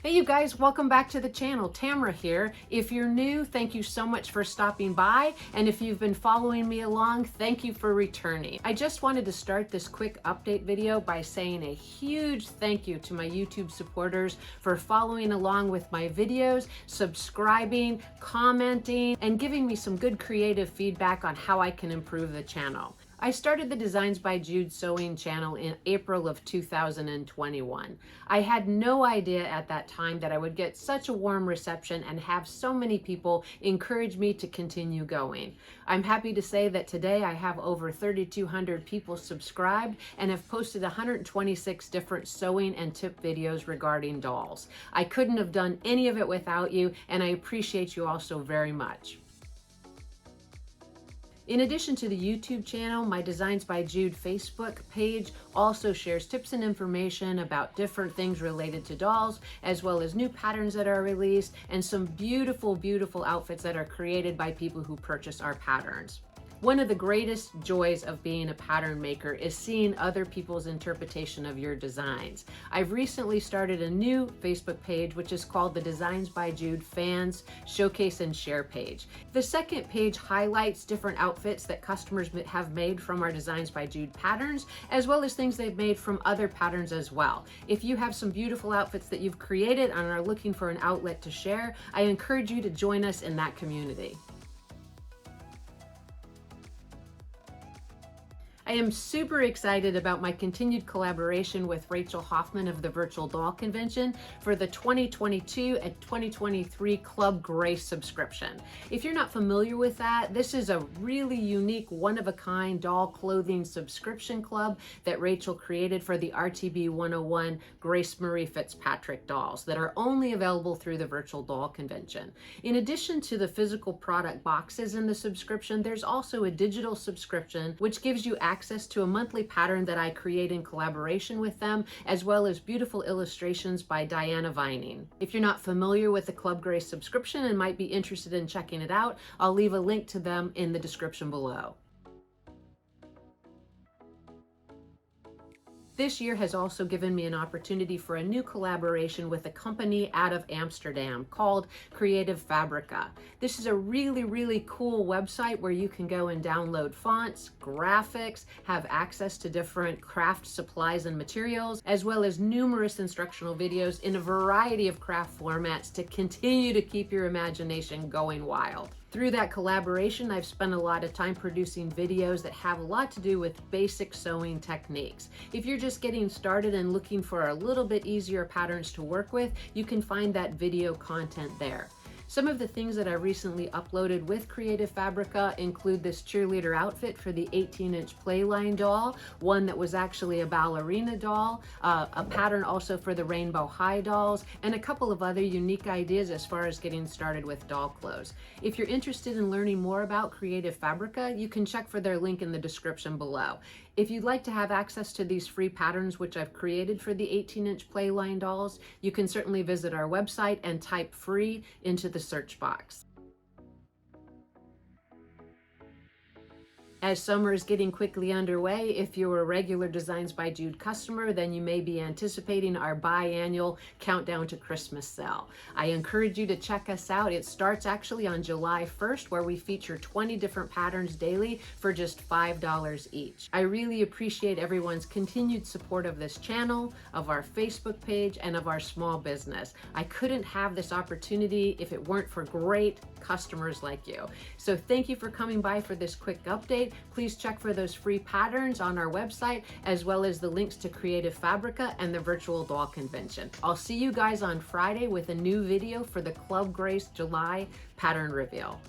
Hey you guys, welcome back to the channel. Tamara here. If you're new, thank you so much for stopping by. And if you've been following me along, thank you for returning. I just wanted to start this quick update video by saying a huge thank you to my YouTube supporters for following along with my videos, subscribing, commenting, and giving me some good creative feedback on how I can improve the channel. I started the Designs by Jude sewing channel in April of 2021. I had no idea at that time that I would get such a warm reception and have so many people encourage me to continue going. I'm happy to say that today I have over 3,200 people subscribed and have posted 126 different sewing and tip videos regarding dolls. I couldn't have done any of it without you, and I appreciate you all so very much. In addition to the YouTube channel, my Designs by Jude Facebook page also shares tips and information about different things related to dolls, as well as new patterns that are released and some beautiful, beautiful outfits that are created by people who purchase our patterns. One of the greatest joys of being a pattern maker is seeing other people's interpretation of your designs. I've recently started a new Facebook page, which is called the Designs by Jude Fans Showcase and Share page. The second page highlights different outfits that customers have made from our Designs by Jude patterns, as well as things they've made from other patterns as well. If you have some beautiful outfits that you've created and are looking for an outlet to share, I encourage you to join us in that community. I am super excited about my continued collaboration with Rachel Hoffman of the Virtual Doll Convention for the 2022 and 2023 Club Grace subscription. If you're not familiar with that, this is a really unique, one-of-a-kind doll clothing subscription club that Rachel created for the RTB 101 Grace Marie Fitzpatrick dolls that are only available through the Virtual Doll Convention. In addition to the physical product boxes in the subscription, there's also a digital subscription which gives you access to a monthly pattern that I create in collaboration with them, as well as beautiful illustrations by Diana Vining. If you're not familiar with the Club Grace subscription and might be interested in checking it out, I'll leave a link to them in the description below. This year has also given me an opportunity for a new collaboration with a company out of Amsterdam called Creative Fabrica. This is a really, really cool website where you can go and download fonts, graphics, have access to different craft supplies and materials, as well as numerous instructional videos in a variety of craft formats to continue to keep your imagination going wild. Through that collaboration, I've spent a lot of time producing videos that have a lot to do with basic sewing techniques. If you're just getting started and looking for a little bit easier patterns to work with, you can find that video content there. Some of the things that I recently uploaded with Creative Fabrica include this cheerleader outfit for the 18-inch Playline doll, one that was actually a ballerina doll, a pattern also for the Rainbow High dolls, and a couple of other unique ideas as far as getting started with doll clothes. If you're interested in learning more about Creative Fabrica, you can check for their link in the description below. If you'd like to have access to these free patterns which I've created for the 18-inch Playline dolls, you can certainly visit our website and type free into the search box. As summer is getting quickly underway, if you're a regular Designs by Jude customer, then you may be anticipating our biannual Countdown to Christmas sale. I encourage you to check us out. It starts actually on July 1st, where we feature 20 different patterns daily for just $5 each. I really appreciate everyone's continued support of this channel, of our Facebook page, and of our small business. I couldn't have this opportunity if it weren't for great customers like you. So thank you for coming by for this quick update. Please check for those free patterns on our website, as well as the links to Creative Fabrica and the Virtual Doll Convention. I'll see you guys on Friday with a new video for the Club Grace July pattern reveal.